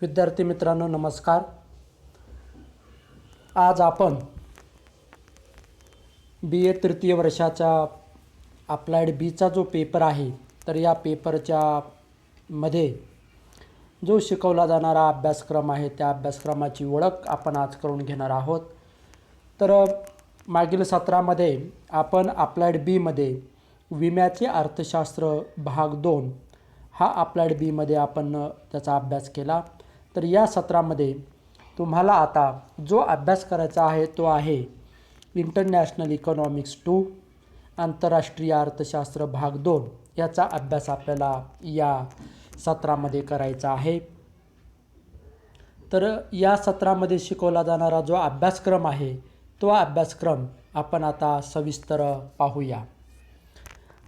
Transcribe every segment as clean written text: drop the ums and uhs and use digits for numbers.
विद्यार्थी मित्रांनो नमस्कार। आज आपण BA तृतीय वर्षाचा अप्लाइड बीचा जो पेपर आहे तर या पेपरच्या मध्ये जो शिकवला जाणारा अभ्यासक्रम आहे त्या अभ्यासक्रमाची ओळख आपण आज करून घेणार आहोत। तर मागील सत्रामध्ये आपण अप्लाइड बी मध्ये विम्याचे अर्थशास्त्र भाग 2 हा अप्लाइड बी मध्ये आपण त्याचा अभ्यास केला। तर या सत्रामध्ये तुम्हाला आता जो अभ्यास करायचा आहे तो आहे इंटरनॅशनल इकॉनॉमिक्स 2 आंतरराष्ट्रीय अर्थशास्त्र भाग 2 याचा अभ्यास आपल्याला या सत्रामध्ये करायचा आहे। तर या सत्रामध्ये शिकवला जाणारा जो अभ्यासक्रम आहे तो अभ्यासक्रम आपण आता सविस्तर पाहूया।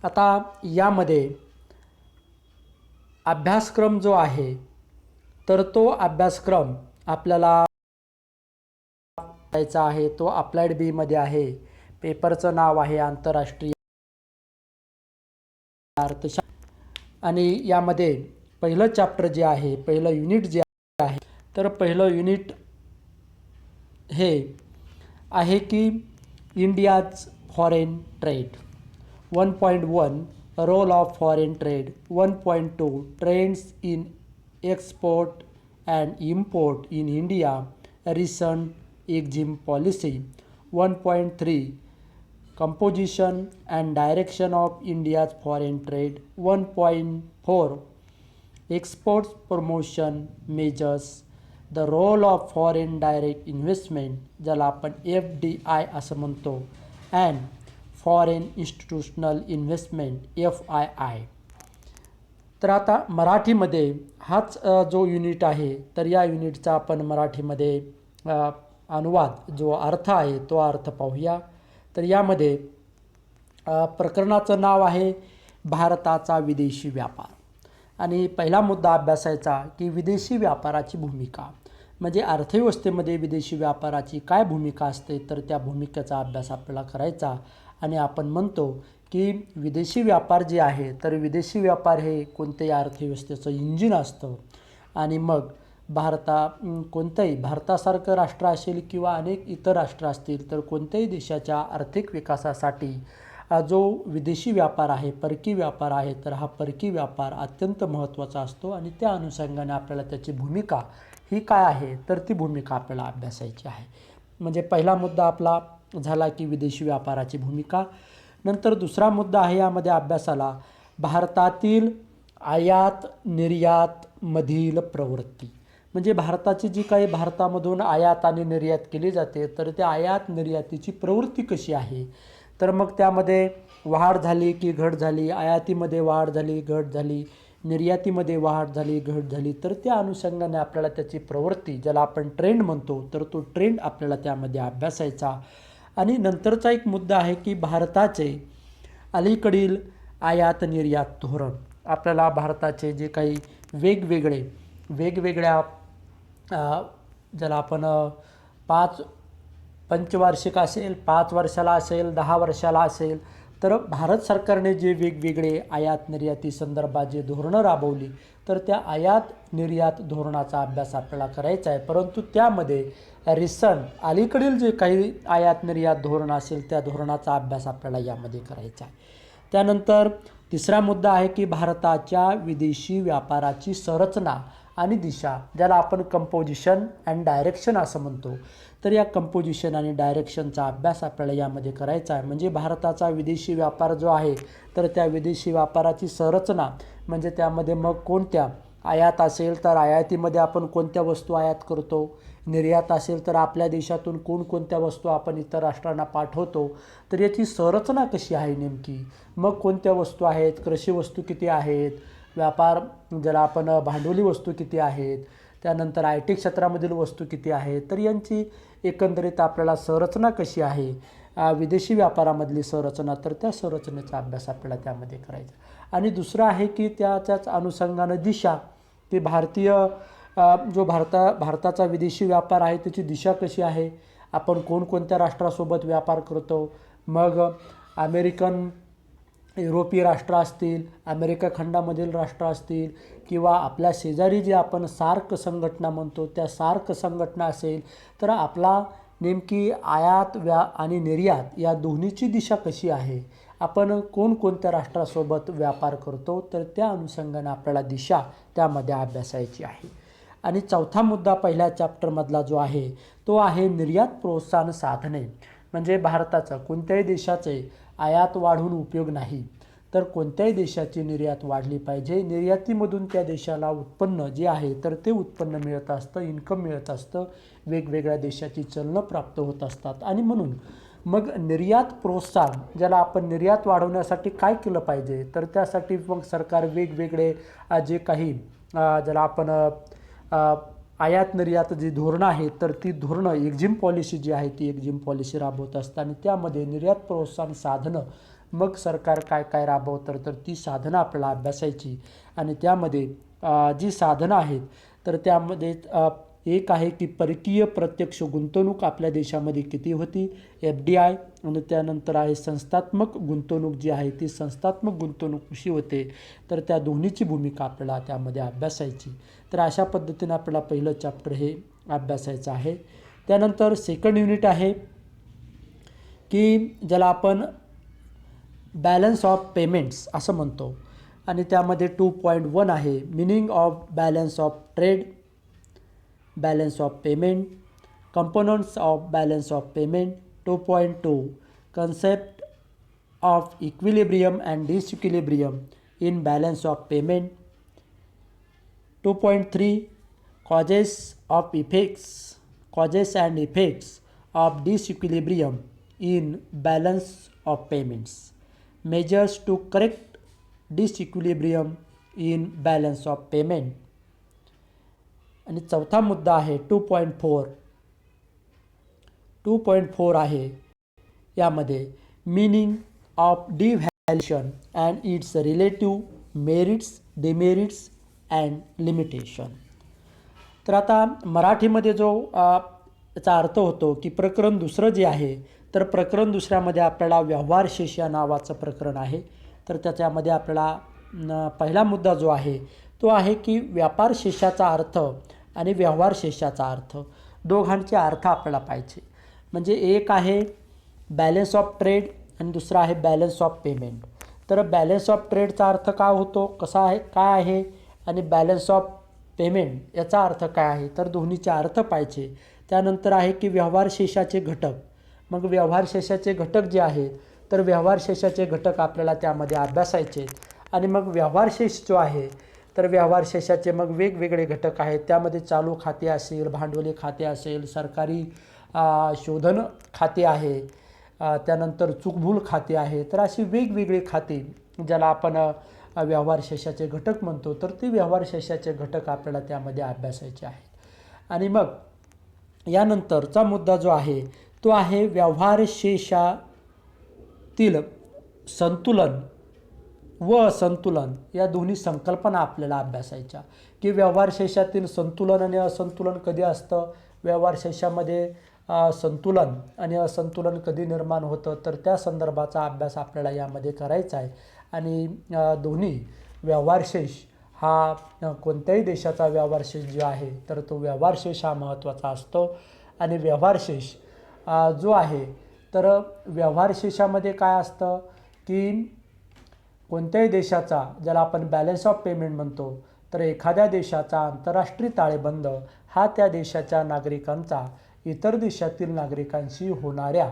आता यामध्ये अभ्यासक्रम जो आहे तर तो अभ्यासक्रम आपल्याला करायचा आहे तो अप्लाइड बी मध्ये आहे। पेपरचं नाव आहे आंतरराष्ट्रीय अर्थशास्त्र आणि यामध्ये पहिलं चॅप्टर जे आहे पहिलं युनिट जे आहे तर पहिलं युनिट हे आहे की India's foreign trade 1.1 role of foreign trade 1.2 trends in export and import in India, recent exim policy 1.3 composition and direction of India's foreign trade 1.4 exports promotion measures the role of foreign direct investment ज्याला आपण FDI असं म्हणतो and foreign institutional investment FII। तर आता मराठीमध्ये हाच जो unit आहे तर या युनिटचा आपण मराठीमध्ये अनुवाद जो अर्थ आहे तो अर्थ पाहूया। तर यामध्ये प्रकरणाचं नाव आहे भारताचा विदेशी व्यापार आणि पहिला मुद्दा अभ्यासायचा की विदेशी व्यापाराची भूमिका म्हणजे अर्थव्यवस्थेमध्ये विदेशी व्यापाराची काय भूमिका असते तर त्या भूमिकेचा अभ्यास आपल्याला करायचा। आणि आपण म्हणतो की विदेशी व्यापार जे आहे तर विदेशी व्यापार हे कोणत्याही अर्थव्यवस्थेचं इंजिन असतं आणि मग कोणत्याही भारतासारखं राष्ट्र असेल किंवा अनेक इतर राष्ट्र असतील तर कोणत्याही देशाच्या आर्थिक विकासासाठी जो विदेशी व्यापार आहे परकीय व्यापार आहे तर हा परकीय व्यापार अत्यंत महत्त्वाचा असतो आणि त्या अनुषंगाने आपल्याला त्याची भूमिका ही काय आहे तर ती भूमिका आपल्याला अभ्यासायची आहे। म्हणजे पहिला मुद्दा आपला झाला की विदेशी व्यापाराची भूमिका। नंतर दुसरा मुद्दा आहे यामध्ये अभ्यासाला भारतातील आयात निर्यात मधील प्रवृत्ती म्हणजे भारताची जी काही भारतामधून आयात आणि निर्यात केली जाते तर त्या आयात निर्यातीची प्रवृत्ती कशी आहे तर मग त्यामध्ये वाढ झाली की घट झाली, आयातीमध्ये वाढ झाली घट झाली, निर्यातीमध्ये वाढ झाली घट झाली तर त्या अनुषंगाने आपल्याला त्याची प्रवृत्ती ज्याला आपण ट्रेंड म्हणतो तर तो ट्रेंड आपल्याला त्यामध्ये अभ्यासायचा। आणि नंतरचा एक मुद्दा आहे की भारताचे अलीकडील आयात निर्यात धोरण आपल्याला भारताचे जे काही वेगवेगळ्या ज्याला आपण 5 पंचवार्षिक असेल 5 वर्षाला असेल 10 वर्षाला असेल तर भारत सरकारने जे वेगवेगळे आयात निर्याती संदर्भात जे धोरणं राबवली तर त्या आयात निर्यात धोरणाचा अभ्यास आपल्याला करायचा आहे। परंतु त्यामध्ये रिसंट अलीकडील जे काही आयात निर्यात धोरण असेल त्या धोरणाचा अभ्यास आपल्याला यामध्ये करायचा आहे। त्यानंतर तिसरा मुद्दा आहे की भारताच्या विदेशी व्यापाराची संरचना आणि दिशा ज्याला आपण कंपोजिशन अँड डायरेक्शन असं म्हणतो तर या कंपोजिशन आणि डायरेक्शनचा अभ्यास आपल्याला यामध्ये करायचा आहे। म्हणजे भारताचा विदेशी व्यापार जो आहे तर त्या विदेशी व्यापाराची संरचना म्हणजे त्यामध्ये मग कोणत्या आयात असेल तर आयातीमध्ये आपण कोणत्या वस्तू आयात करतो, निर्यात असेल तर आपल्या देशातून कोणकोणत्या वस्तू आपण इतर राष्ट्रांना पाठवतो तर याची संरचना कशी आहे नेमकी, मग कोणत्या वस्तू आहेत, कृषी वस्तू किती आहेत, व्यापार ज्याला आपण भांडवली वस्तू किती आहेत, त्यानंतर IT क्षेत्रामधील वस्तू किती आहेत तर यांची एकंदरीत आपल्याला संरचना कशी आहे विदेशी व्यापारामधली संरचना तर त्या संरचनेचा अभ्यास आपल्याला त्यामध्ये करायचा। आणि दुसरं आहे की त्याच्याच अनुषंगानं दिशा की भारताचा विदेशी व्यापार आहे त्याची दिशा कशी आहे, आपण कोणकोणत्या राष्ट्रासोबत व्यापार करतो, मग अमेरिकन युरोपीय राष्ट्र असतील, अमेरिका खंडामधील राष्ट्र असतील, किंवा आपल्या शेजारी जे आपण सार्क संघटना म्हणतो त्या सार्क संघटना असेल, तर आपला नेमकी आयात आणि निर्यात या दोन्हीची दिशा कशी आहे, आपण कोणकोणत्या राष्ट्रासोबत व्यापार करतो, तर त्या अनुषंगाने आपल्याला दिशा त्यामध्ये अभ्यासायची आहे. आणि चौथा मुद्दा पहिल्या चॅप्टरमधला जो आहे तो आहे निर्यात प्रोत्साहन साधने. म्हणजे भारताचं कोणत्याही देशाचे आयात वाढवून उपयोग नाही, तर कोणत्याही देशाची निर्यात वाढली पाहिजे. निर्यातीमधून त्या देशाला उत्पन्न जे आहे तर ते उत्पन्न मिळत असतं, इन्कम मिळत असतं, वेगवेगळ्या देशाची चलनं प्राप्त होत असतात. आणि म्हणून मग निर्यात प्रोत्साहन, ज्याला आपण निर्यात वाढवण्यासाठी काय केलं पाहिजे, तर त्यासाठी मग सरकार वेगवेगळे जे काही ज्याला आपण आयात निर्यात जी धोरणं आहेत तर ती धोरणं एक्झिम पॉलिसी जी आहे ती एक्झिम पॉलिसी राबवत असतात. आणि त्यामध्ये निर्यात प्रोत्साहन साधनं मग सरकार काय काय राबवतं, तर ती साधनं आपल्याला अभ्यासायची. आणि त्यामध्ये जी साधनं आहेत तर त्यामध्ये एक आहे की परकीय प्रत्यक्ष गुंतवणूक आपल्या देशामध्ये किती होती, FDI. आणि त्यानंतर आहे संस्थात्मक गुंतवणूक जी आहे ती संस्थात्मक गुंतवणूक कशी होते, तर त्या दोन्हीची भूमिका आपल्याला त्यामध्ये अभ्यासायची. तर अशा पद्धतीने आपल्याला पहिलं चॅप्टर हे अभ्यासायचं आहे. त्यानंतर सेकंड युनिट आहे की ज्याला आपण बॅलन्स ऑफ पेमेंट्स असं म्हणतो. आणि त्यामध्ये 2.1 आहे meaning of balance of trade, balance of payment, components of balance of payment. 2.2 concept of equilibrium and disequilibrium in balance of payment. 2.3 causes and effects of disequilibrium in balance of payments, measures to correct disequilibrium in balance of payment. आणि चौथा मुद्दा आहे 2.4 आहे यामध्ये meaning of devaluation and its relative merits, demerits and limitation. तर आता मराठीमध्ये जो याचा अर्थ होतो की प्रकरण दुसरं जे आहे तर प्रकरण दुसऱ्यामध्ये आपल्याला व्यवहार शेष या नावाचं प्रकरण आहे. तर त्याच्यामध्ये आपल्याला पहिला मुद्दा जो आहे तो आहे की व्यापार शेषाचा अर्थ आणि व्यवहार शेषाचा अर्थ दोघांचे अर्थ आपल्याला पाहिजे. म्हणजे एक आहे बॅलन्स ऑफ ट्रेड आणि दुसरा आहे बॅलन्स ऑफ पेमेंट. तर बॅलन्स ऑफ ट्रेडचा अर्थ काय होतो, कसा आहे, काय आहे, आणि बॅलन्स ऑफ पेमेंट याचा अर्थ काय आहे, तर दोन्हीचे अर्थ पाहिजे. त्यानंतर आहे की व्यवहार शेषाचे घटक. मग व्यवहार शेषाचे घटक जे आहेत तर व्यवहार शेषाचे घटक आपल्याला त्यामध्ये अभ्यासायचे. आणि मग व्यवहार शेष जो आहे तर व्यवहार शेषाचे मग वेगवेगळे घटक आहेत. त्यामध्ये चालू खाते असेल, भांडवली खाते असेल, सरकारी शोधन खाते आहे, त्यानंतर चूकभूल खाते आहे. तर अशी वेगवेगळी खाती ज्याला आपण व्यवहार शेषाचे घटक म्हणतो, तर ते व्यवहार शेषाचे घटक आपल्याला त्यामध्ये अभ्यासायचे आहेत. आणि मग यानंतरचा मुद्दा जो आहे तो आहे व्यवहार शेषातील संतुलन व असंतुलन या दोन्ही संकल्पना आपल्याला अभ्यासायच्या. की व्यवहार शेषातील संतुलन आणि असंतुलन कधी असतं, व्यवहार शेषामध्ये संतुलन आणि असंतुलन कधी निर्माण होतं, तर त्या संदर्भाचा अभ्यास आपल्याला यामध्ये करायचा आहे. आणि दोन्ही व्यवहार शेष हा कोणत्याही देशाचा व्यवहार शेष जो आहे तर तो व्यवहार शेष हा महत्त्वाचा असतो. आणि व्यवहार शेष जो आहे तर व्यवहार शेषामध्ये काय असतं की कोणत्याही देशाचा ज्याला आपण बॅलन्स ऑफ पेमेंट म्हणतो, तर एखाद्या देशाचा आंतरराष्ट्रीय ताळेबंद हा त्या देशाच्या नागरिकांचा इतर देशातील नागरिकांशी होणाऱ्या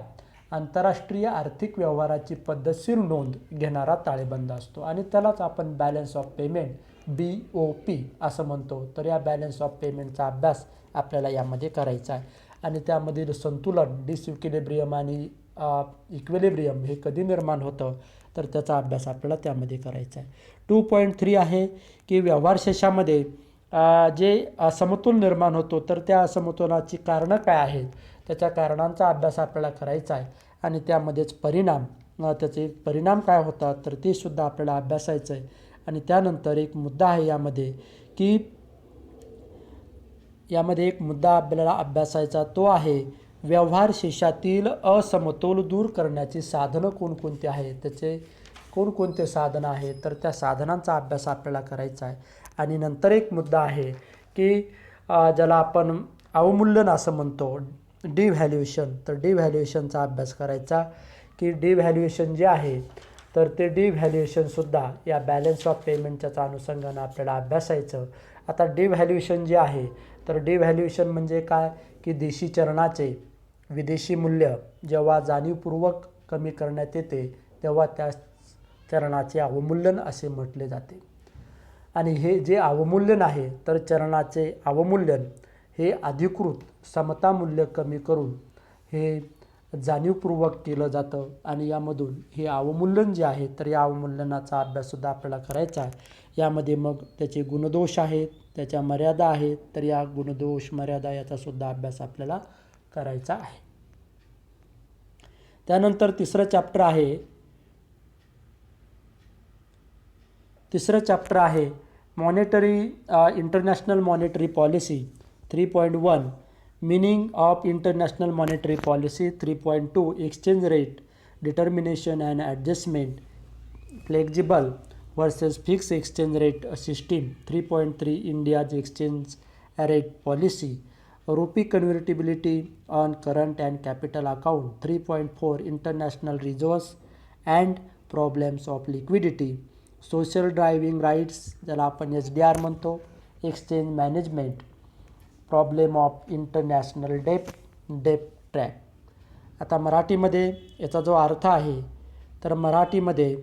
आंतरराष्ट्रीय आर्थिक व्यवहाराची पद्धतशीर नोंद घेणारा ताळेबंद असतो. आणि त्यालाच आपण बॅलन्स ऑफ पेमेंट BOP असं म्हणतो. तर या बॅलन्स ऑफ पेमेंटचा अभ्यास आपल्याला यामध्ये करायचा आहे. आणि त्यामधील संतुलन, डिसइक्विलिब्रियम आणि इक्विलिब्रियम हे कधी निर्माण होतं, तर त्याचा अभ्यास आपल्याला त्यामध्ये करायचा आहे. 2.3 आहे की व्यवहार शेषामध्ये जे असमतोल निर्माण होतो, तर त्या असमतोलाची कारणं काय आहेत, त्याच्या कारणांचा अभ्यास आपल्याला करायचा आहे. आणि त्यामध्येच परिणाम, त्याचे परिणाम काय होतात, तर ते सुद्धा आपल्याला अभ्यासायचं आहे. आणि त्यानंतर एक मुद्दा आहे यामध्ये की यामध्ये एक मुद्दा आपल्याला अभ्यासायचा तो आहे व्यवहार शेषातील असमतोल दूर करण्याची साधनं कोणकोणती आहेत, त्याचे कोणकोणते साधनं आहेत तर त्या साधनांचा अभ्यास आपल्याला करायचा आहे. आणि नंतर एक मुद्दा आहे की ज्याला आपण अवमूल्यन असं म्हणतो, डिव्हॅल्युएशन. तर डिव्हॅल्युएशनचा अभ्यास करायचा की डिव्हॅल्युएशन जे आहे तर ते डिव्हॅल्युएशनसुद्धा या बॅलन्स ऑफ पेमेंटच्या अनुषंगानं आपल्याला अभ्यासायचं. आता डिव्हॅल्युएशन जे आहे तर डिव्हॅल्युएशन म्हणजे काय की देशी चलनाचे विदेशी मूल्य जेव्हा जाणीवपूर्वक कमी करण्यात येते तेव्हा त्या चलनाचे अवमूल्यन असे म्हटले जाते. आणि हे जे अवमूल्यन आहे तर चलनाचे अवमूल्यन हे अधिकृत समता मूल्य कमी करून हे जाणीवपूर्वक केलं जातं. आणि यामधून हे अवमूल्यन जे आहे तर या अवमूल्यनाचा अभ्याससुद्धा आपल्याला करायचा आहे. यामध्ये मग त्याचे गुणदोष आहेत, त्याच्या मर्यादा आहेत, तर या गुणदोष मर्यादा याचासुद्धा अभ्यास आपल्याला करायचा आहे. त्यानंतर तिसरं चॅप्टर आहे monetary international monetary policy 3.1 meaning of international monetary policy. 3.2 exchange rate determination and adjustment flexible versus fix exchange rate system. 3.3 India's exchange rate policy. Rupee convertibility on current and capital account. 3.4 international reserves and problems of liquidity. Social driving rights ज्याला आपण SDR म्हणतो. Exchange management. Problem of international debt trap. आता मराठीमध्ये याचा जो अर्थ आहे तर मराठीमध्ये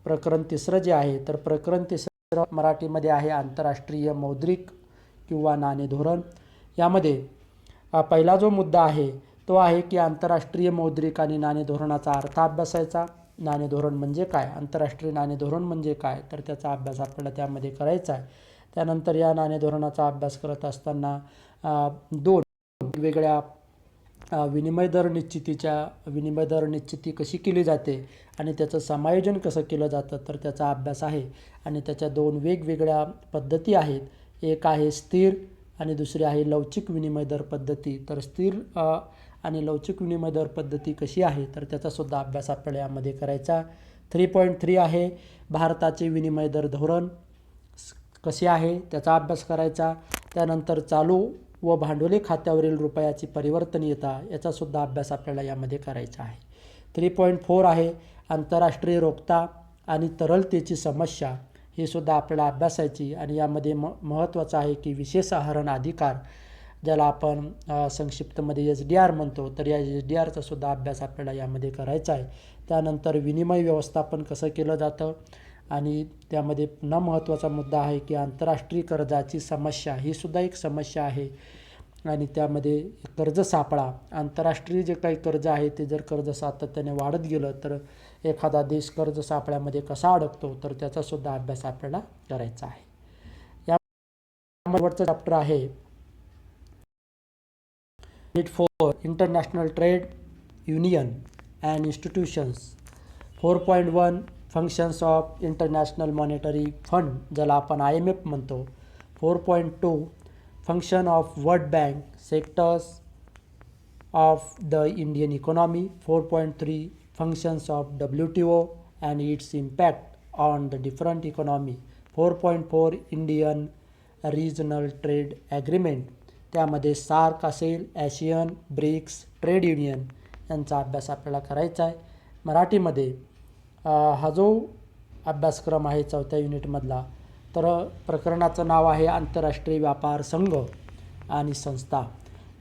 प्रकरण तिसरं जे आहे तर प्रकरण तिसरं मराठीमध्ये आहे आंतरराष्ट्रीय मौद्रिक किंवा नाणे धोरण. यामध्ये पहिला जो मुद्दा आहे तो आहे की आंतरराष्ट्रीय मौद्रिक आणि नाणे धोरणाचा अर्थ अभ्यासायचा. नाणे धोरण म्हणजे काय, आंतरराष्ट्रीय नाणे धोरण म्हणजे काय, तर त्याचा अभ्यास आपल्याला त्यामध्ये करायचा आहे. त्यानंतर या नाणे धोरणाचा अभ्यास करत असताना दोन वेगवेगळ्या विनिमय दर निश्चिती कशी केली जाते आणि त्याचं समायोजन कसं केलं जातं तर त्याचा अभ्यास आहे. आणि त्याच्या दोन वेगवेगळ्या पद्धती आहेत. एक आहे स्थिर आणि दुसरी आहे लवचिक विनिमय दर पद्धती. तर स्थिर आणि लवचिक विनिमय दर पद्धती कशी आहे तर त्याचासुद्धा अभ्यास आपल्याला यामध्ये करायचा. 3.3 आहे भारताचे विनिमय दर धोरण कसे आहे त्याचा अभ्यास करायचा. त्यानंतर चालू व भांडवली खात्यावरील रुपयाची परिवर्तनीयता याचासुद्धा अभ्यास आपल्याला यामध्ये करायचा आहे. 3.4 आहे आंतरराष्ट्रीय रोखता आणि तरलतेची समस्या. ही सुद्धा आपल्याला अभ्यासायची. आणि यामध्ये महत्त्वाचं आहे की विशेष आहरण अधिकार ज्याला आपण संक्षिप्तमध्ये SDR म्हणतो तर या SDRचा सुद्धा अभ्यास आपल्याला यामध्ये करायचा आहे. त्यानंतर विनिमय व्यवस्थापन कसं केलं जातं आणि त्यामध्ये पुन्हा महत्त्वाचा मुद्दा आहे की आंतरराष्ट्रीय कर्जाची समस्या ही सुद्धा एक समस्या आहे. आणि त्यामध्ये कर्ज सापळा, आंतरराष्ट्रीय जे काही कर्ज आहे ते जर कर्ज सातत्याने वाढत गेलं तर एखादा देश कर्ज सापळ्यामध्ये कसा अडकतो तर त्याचासुद्धा अभ्यास आपल्याला करायचा आहे. यावरचं चॅप्टर आहे need for international trade union and institutions. 4.1 functions of international monetary fund ज्याला आपण IMF म्हणतो. 4.2 function of world bank sectors of the Indian economy. 4.3 functions of WTO and it's impact on the different economy. 4.4 Indian regional trade agreement. त्यामध्ये SAARC असेल, ASEAN, BRICS, trade union यांचा अभ्यास आपल्याला करायचा आहे. मराठीमध्ये हा जो अभ्यासक्रम आहे 4थ्या युनिटमधला तर प्रकरणाचं नाव आहे आंतरराष्ट्रीय व्यापार संघ आणि संस्था.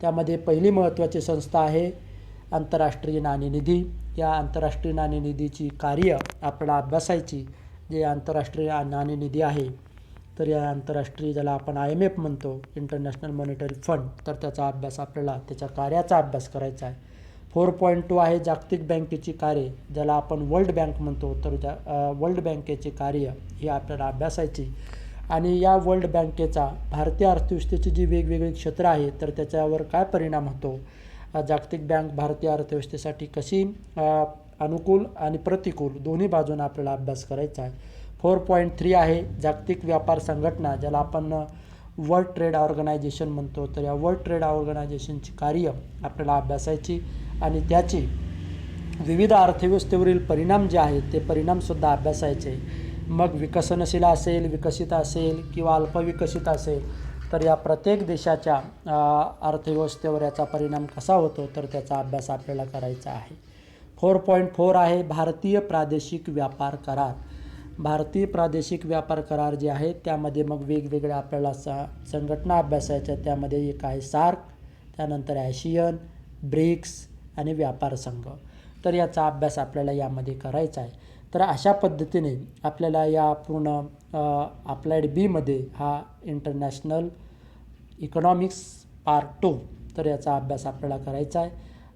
त्यामध्ये पहिली महत्त्वाची संस्था आहे आंतरराष्ट्रीय नाणेनिधी. या आंतरराष्ट्रीय नाणेनिधीची कार्य आपल्याला अभ्यासायची. जे आंतरराष्ट्रीय नाणेनिधी आहे तर या आंतरराष्ट्रीय ज्याला आपण IMF म्हणतो इंटरनॅशनल मॉनिटरी फंड तर त्याचा अभ्यास आपल्याला त्याच्या कार्याचा अभ्यास करायचा आहे. 4.2 आहे जागतिक बँकेची कार्य ज्याला आपण वर्ल्ड बँक म्हणतो तर वर्ल्ड बँकेचे कार्य ही आपल्याला अभ्यासायची. आणि या वर्ल्ड बँकेचा भारतीय अर्थव्यवस्थेची जी वेगवेगळी क्षेत्र आहे तर त्याच्यावर काय परिणाम होतो, जागतिक बँक भारतीय अर्थव्यवस्थेसाठी कशी अनुकूल आणि प्रतिकूल दोन्ही बाजूने आपल्याला अभ्यास करायचा आहे. 4.3 आहे जागतिक व्यापार संघटना ज्याला आपण वर्ल्ड ट्रेड ऑर्गनायझेशन म्हणतो तर या वर्ल्ड ट्रेड ऑर्गनायझेशनची कार्य आपल्याला अभ्यासायची. आणि त्याची विविध अर्थव्यवस्थेवरील परिणाम जे आहेत ते परिणामसुद्धा अभ्यासायचे. मग विकसनशील असेल, विकसित असेल किंवा अल्पविकसित असेल, तर या प्रत्येक देशाच्या अर्थव्यवस्थेवर याचा परिणाम कसा होतो तर त्याचा अभ्यास आपल्याला करायचा आहे. 4.4 आहे भारतीय प्रादेशिक व्यापार करार. भारतीय प्रादेशिक व्यापार करार जे आहेत त्यामध्ये मग वेगवेगळ्या आपल्याला संघटना अभ्यासायच्या. त्यामध्ये एक आहे सार्क, त्यानंतर ॲशियन, ब्रिक्स आणि व्यापार संघ. तर याचा अभ्यास आपल्याला यामध्ये करायचा आहे. तर अशा पद्धतीने आपल्याला या पूर्ण अप्लाइड बीमध्ये हा इंटरनॅशनल इकॉनॉमिक्स पार्ट 2 तर याचा अभ्यास आपल्याला करायचा आहे.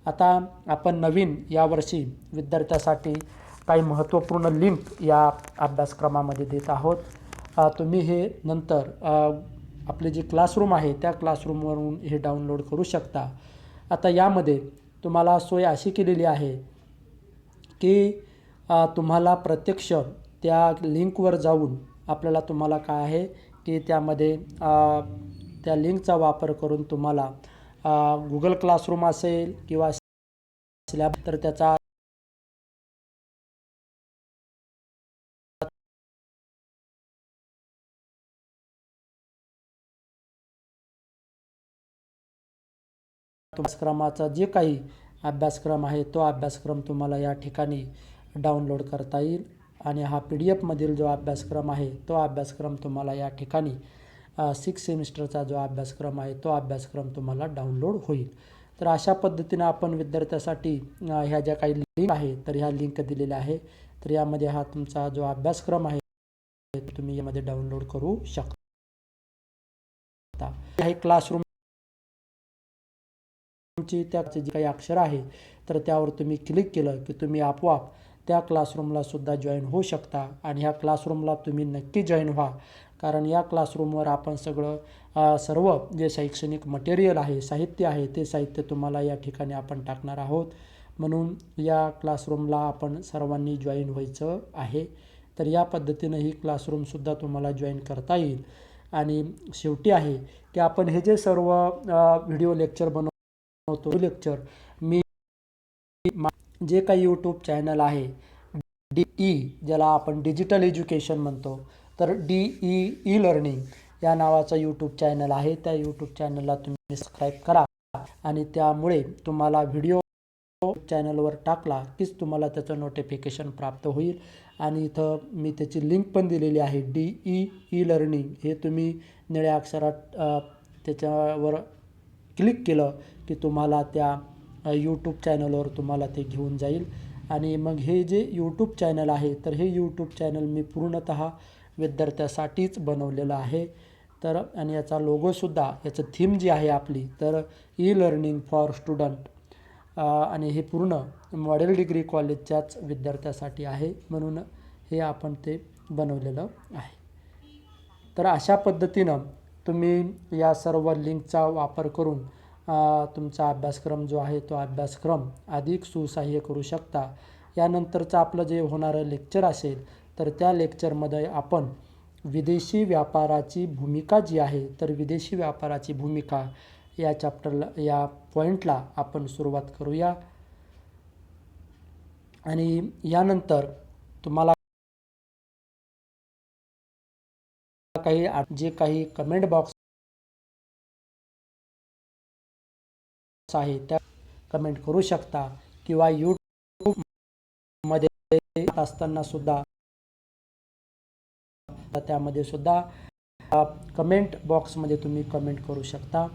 आता आपण नवीन यावर्षी विद्यार्थ्यासाठी काही महत्त्वपूर्ण लिंक या अभ्यासक्रमामध्ये देत आहोत. तुम्ही हे नंतर आपले जे क्लासरूम आहे त्या क्लासरूमवरून हे डाउनलोड करू शकता. आता यामध्ये तुम्हाला सोय अशी केलेली आहे की तुम्हाला प्रत्यक्ष त्या लिंकवर जाऊन आपल्याला तुम्हाला काय आहे की त्यामध्ये त्या लिंकचा वापर करून तुम्हाला गुगल क्लासरूम असेल किंवा स्लॅब तर त्याचा अभ्यासक्रमाचा जे काही अभ्यासक्रम आहे तो अभ्यासक्रम तुम्हाला या ठिकाणी डाउनलोड करता येईल. आणि हा PDF मधील जो अभ्यासक्रम आहे तो अभ्यासक्रम तुम्हाला या ठिकाणी 6 सेमिस्टरचा जो अभ्यासक्रम आहे तो अभ्यासक्रम तुम्हाला डाउनलोड होईल. तर अशा पद्धतीनं आपण विद्यार्थ्यासाठी ह्या ज्या काही लिंक आहे तर ह्या लिंक दिलेल्या आहे. तर यामध्ये हा तुमचा जो अभ्यासक्रम आहे तुम्ही यामध्ये डाउनलोड करू शकता. हे क्लासरूम त्याचे जे काही अक्षर आहे तर त्यावर तुम्ही क्लिक केलं की तुम्ही आपोआप त्या क्लासरूमला सुद्धा जॉईन होऊ शकता. आणि ह्या क्लासरूमला तुम्ही नक्की जॉईन व्हा, कारण या क्लासरूमवर आपण सर्व जे शैक्षणिक मटेरियल आहे, साहित्य आहे, ते साहित्य तुम्हाला या ठिकाणी आपण टाकणार आहोत. म्हणून या क्लासरूमला आपण सर्वांनी जॉईन व्हायचं आहे. तर या पद्धतीनं ही क्लासरूमसुद्धा तुम्हाला जॉईन करता येईल. आणि शेवटी आहे की आपण हे जे सर्व व्हिडिओ लेक्चर बनवतो लेक्चर मी जे काही यूट्यूब चॅनल आहे DE ज्याला आपण डिजिटल एज्युकेशन म्हणतो तर DE लर्निंग या नावाचा यूट्यूब चॅनल आहे. त्या यूट्यूब चॅनलला तुम्ही सबस्क्राईब करा आणि त्यामुळे तुम्हाला व्हिडिओ चॅनलवर टाकला कीच तुम्हाला त्याचं नोटिफिकेशन प्राप्त होईल. आणि इथं मी त्याची लिंक पण दिलेली आहे DE लर्निंग. हे तुम्ही निळ्या अक्षरात त्याच्यावर क्लिक केलं की तुम्हाला त्या यूट्यूब चॅनलवर तुम्हाला ते घेऊन जाईल. आणि मग हे जे यूट्यूब चॅनल आहे तर हे यूट्यूब चॅनल मी पूर्णतः विद्यार्थ्यासाठीच बनवलेलं आहे. तर आणि याचा लोगोसुद्धा याचं थीम जी आहे आपली तर लर्निंग फॉर स्टुडंट आणि हे पूर्ण मॉडेल डिग्री कॉलेजच्याच विद्यार्थ्यासाठी आहे, म्हणून हे आपण ते बनवलेलं आहे. तर अशा पद्धतीनं तुम्ही या सर्व लिंकचा वापर करून तुमचा अभ्यासक्रम जो आहे तो अभ्यासक्रम अधिक सुसह्य करू शकता. यानंतरचं आपलं जे होणारं लेक्चर असेल तर त्या लेक्चरमध्ये आपण विदेशी व्यापाराची भूमिका जी आहे तर विदेशी व्यापाराची भूमिका या चॅप्टरला या पॉईंटला आपण सुरुवात करूया. आणि यानंतर तुम्हाला जे काही कमेंट बॉक्स आहे त्या कमेंट करू शकता किंवा यूट्यूबमध्ये असताना सुद्धा त्यामध्ये सुद्धा कमेंट बॉक्समध्ये तुम्ही कमेंट करू शकता.